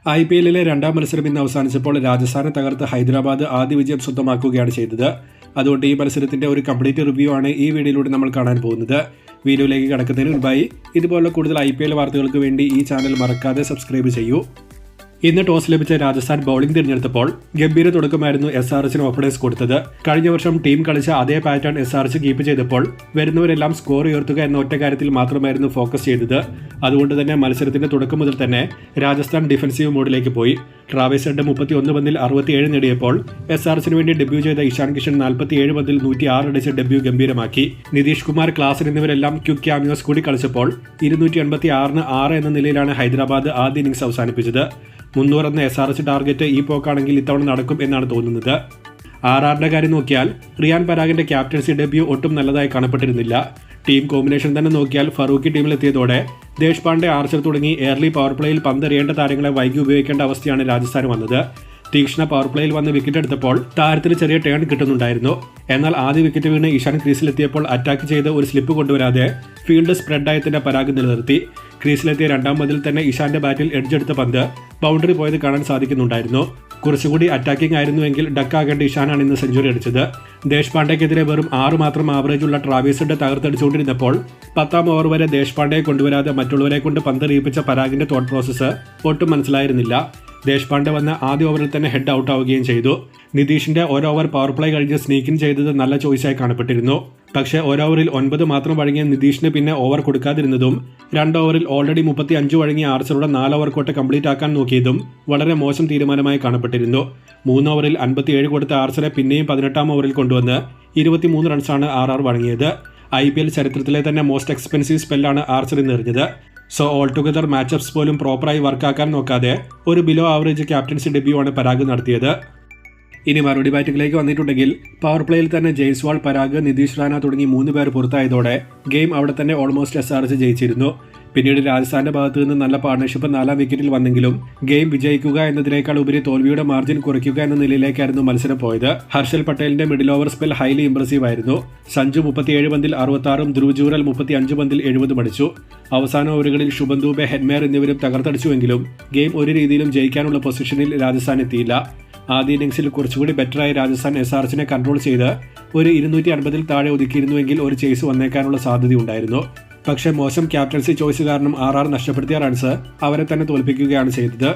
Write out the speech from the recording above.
IPL-ലെ രണ്ടാം മത്സരം ഇന്ന് അവസാനിച്ചപ്പോൾ രാജസ്ഥാനെ തകർത്ത് ഹൈദരാബാദ് ആദ്യ വിജയം സ്വന്തമാക്കുകയാണ് ചെയ്തത്. അതുകൊണ്ട് ഈ മത്സരത്തിന്റെ ഒരു കംപ്ലീറ്റ് റിവ്യൂ ആണ് ഈ വീഡിയോയിലൂടെ നമ്മൾ കാണാൻ പോകുന്നത്. വീഡിയോയിലേക്ക് കടക്കുന്നതിന് മുൻപായി ഇതുപോലുള്ള കൂടുതൽ IPL വാർത്തകൾക്ക് വേണ്ടി ഈ ചാനൽ മറക്കാതെ സബ്സ്ക്രൈബ് ചെയ്യൂ. ഇന്ന് ടോസ് ലഭിച്ച രാജസ്ഥാൻ ബൌളിംഗ് തിരഞ്ഞെടുത്തപ്പോൾ ഗംഭീര തുടക്കമായിരുന്നു SRHന് ഓപ്പണേഴ്സ് കൊടുത്തത്. കഴിഞ്ഞ വർഷം ടീം കളിച്ച അതേ പാറ്റേൺ SRH കീപ്പ് ചെയ്തപ്പോൾ വരുന്നവരെല്ലാം സ്കോർ ഉയർത്തുക എന്ന ഒറ്റ കാര്യത്തിൽ മാത്രമായിരുന്നു ഫോക്കസ് ചെയ്തത്. അതുകൊണ്ട് തന്നെ മത്സരത്തിന്റെ തുടക്കം മുതൽ തന്നെ രാജസ്ഥാൻ ഡിഫൻസീവ് മോഡിലേക്ക് പോയി. ട്രാവിസ് ഹെഡ് 31 പന്തിൽ 67 നേടിയപ്പോൾ SRHന് വേണ്ടി ഡെബ്യൂ ചെയ്ത ഇഷാൻ കിഷൻ 47 പന്തിൽ 106 അടിച്ച് ഡെബ്യൂ ഗംഭീരമാക്കി. നിതീഷ് കുമാർ, ക്ലാസൻ എന്നിവരെല്ലാം ക്വിക്ക് ക്യാമിയോസ് കൂടി കളിച്ചപ്പോൾ 286-ന് 6 എന്ന നിലയിലാണ് ഹൈദരാബാദ് ആദ്യ ഇന്നിംഗ്സ് അവസാനിപ്പിച്ചത്. 300 എന്ന SRH ടാർഗറ്റ് ഈ പോക്കാണെങ്കിൽ ഇത്തവണ നടക്കും എന്നാണ് തോന്നുന്നത്. RRന്റെ കാര്യം നോക്കിയാൽ റിയാൻ പരാഗിന്റെ ക്യാപ്റ്റൻസി ഡെബ്യൂ ഒട്ടും നല്ലതായി കാണപ്പെട്ടിരുന്നില്ല. ടീം കോമ്പിനേഷൻ തന്നെ നോക്കിയാൽ ഫറൂഖി ടീമിലെത്തിയതോടെ ദേശ്പാണ്ഡെ, ആർച്ചർ തുടങ്ങി എയർലി പവർ പ്ലേയിൽ പന്തെറിയേണ്ട താരങ്ങളെ വൈകി ഉപയോഗിക്കേണ്ട അവസ്ഥയാണ് രാജസ്ഥാന് വന്നത്. തീക്ഷ്ണ പവർ പ്ലേയിൽ വന്ന് വിക്കറ്റ് എടുത്തപ്പോൾ താരത്തിന് ചെറിയ ടേൺ കിട്ടുന്നുണ്ടായിരുന്നു. എന്നാൽ ആദ്യ വിക്കറ്റ് വീണ് ഇഷാൻ ക്രീസിലെത്തിയപ്പോൾ അറ്റാക്ക് ചെയ്ത് ഒരു സ്ലിപ്പ് കൊണ്ടുവരാതെ ഫീൽഡ് സ്പ്രെഡായി തന്നെ പരാഗ് നിലനിർത്തി. ക്രീസിലെത്തിയ രണ്ടാം പന്തിൽ തന്നെ ഇഷാന്റെ ബാറ്റിൽ എഡ്ജെടുത്ത പന്ത് ബൗണ്ടറി പോയത് കാണാൻ സാധിക്കുന്നുണ്ടായിരുന്നു. കുറച്ചുകൂടി അറ്റാക്കിംഗ് ആയിരുന്നുവെങ്കിൽ ഡക്കാകേണ്ട ഇഷാനാണ് ഇന്ന് സെഞ്ചുറി അടിച്ചത്. ദേശ്പാണ്ഡെക്കെതിരെ വെറും 6 മാത്രം ആവറേജുള്ള ട്രാവിസ് ഹെഡ് തകർത്തടിച്ചുകൊണ്ടിരുന്നപ്പോൾ 10ാം ഓവർ വരെ ദേശ്പാണ്ഡെയെ കൊണ്ടുവരാതെ മറ്റുള്ളവരെ കൊണ്ട് പന്തെറിയിപ്പിച്ച പരാഗിന്റെ തോട്ട് പ്രോസസ്സ് ഒട്ടും മനസ്സിലായിരുന്നില്ല. ദേശ്പാണ്ഡെ വന്ന ആദ്യ ഓവറിൽ തന്നെ ഹെഡ് ഔട്ട് ആവുകയും ചെയ്തു. നിതീഷിന്റെ ഒരു ഓവർ പവർ പ്ലേ കഴിഞ്ഞ് സ്നീക്കിൻ ചെയ്തത് നല്ല ചോയ്സായി കാണപ്പെട്ടിരുന്നു. പക്ഷേ ഒരു ഓവറിൽ 9 മാത്രം വഴങ്ങിയ നിതീഷിന് പിന്നെ ഓവർ കൊടുക്കാതിരുന്നതും 2 ഓവറിൽ ഓൾറെഡി 35 വഴങ്ങിയ ആർച്ചറുടെ 4 ഓവർ കോട്ട കംപ്ലീറ്റ് ആക്കാൻ നോക്കിയതും വളരെ മോശം തീരുമാനമായി കാണപ്പെട്ടിരുന്നു. 3 ഓവറിൽ 57 കൊടുത്ത ആർച്ചറെ പിന്നെയും 18ാം ഓവറിൽ കൊണ്ടുവന്ന് 23 റൺസാണ് RR വഴങ്ങിയത്. IPL ചരിത്രത്തിലെ തന്നെ മോസ്റ്റ് എക്സ്പെൻസീവ് സ്പെല്ലാണ് ആർച്ചർ ഇന്ന് എറിഞ്ഞത്. സോ ഓൾ ടുഗദർ മാച്ചപ്സ് പോലും പ്രോപ്പറായി വർക്കാക്കാൻ നോക്കാതെ ഒരു ബിലോ ആവറേജ് ക്യാപ്റ്റൻസി ഡെബ്യൂ ആണ് പരാഗ് നടത്തിയത്. ഇനി മറുപടി ബാറ്റിംഗിലേക്ക് വന്നിട്ടുണ്ടെങ്കിൽ പവർ പ്ലേയിൽ തന്നെ ജയ്സ്വാൾ, പരാഗ്, നിതീഷ് റാന തുടങ്ങി 3 പേർ പുറത്തായതോടെ ഗെയിം അവിടെ തന്നെ ഓൾമോസ്റ്റ് SRH ജയിച്ചിരുന്നു. പിന്നീട് രാജസ്ഥാന്റെ ഭാഗത്തു നിന്ന് നല്ല പാർട്ണർഷിപ്പ് 4ാം വിക്കറ്റിൽ വന്നെങ്കിലും ഗെയിം വിജയിക്കുക എന്നതിനേക്കാൾ ഉപരി തോൽവിയുടെ മാർജിൻ കുറയ്ക്കുക എന്ന നിലയിലേക്കായിരുന്നു മത്സരം പോയത്. ഹർഷൽ പട്ടേലിന്റെ middle over spell highly impressive ആയിരുന്നു. സഞ്ജു 37 പന്തിൽ 66ഉം ധ്രുവ് ജൂറൽ 35 പന്തിൽ 70 അടിച്ചു. അവസാന ഓവറുകളിൽ ശുഭൻ ദൂബെ, ഹെഡ്മേർ എന്നിവരും തകർത്തടിച്ചുവെങ്കിലും ഗെയിം ഒരു രീതിയിലും ജയിക്കാനുള്ള പൊസിഷനിൽ രാജസ്ഥാൻ എത്തിയില്ല. ആദ്യ ഇന്നിംഗ്സിൽ കുറച്ചുകൂടി ബെറ്ററായി രാജസ്ഥാൻ SRHനെ കൺട്രോൾ ചെയ്ത് ഒരു 250-ൽ താഴെ ഒതുക്കിയിരുന്നുവെങ്കിൽ ഒരു ചേസ് വന്നേക്കാനുള്ള സാധ്യതയുണ്ടായിരുന്നു. പക്ഷേ മോശം ക്യാപ്റ്റൻസി ചോയ്സ് കാരണം RR നഷ്ടപ്പെടുത്തിയ റൺസ് അവരെ തന്നെ തോൽപ്പിക്കുകയാണ് ചെയ്തത്.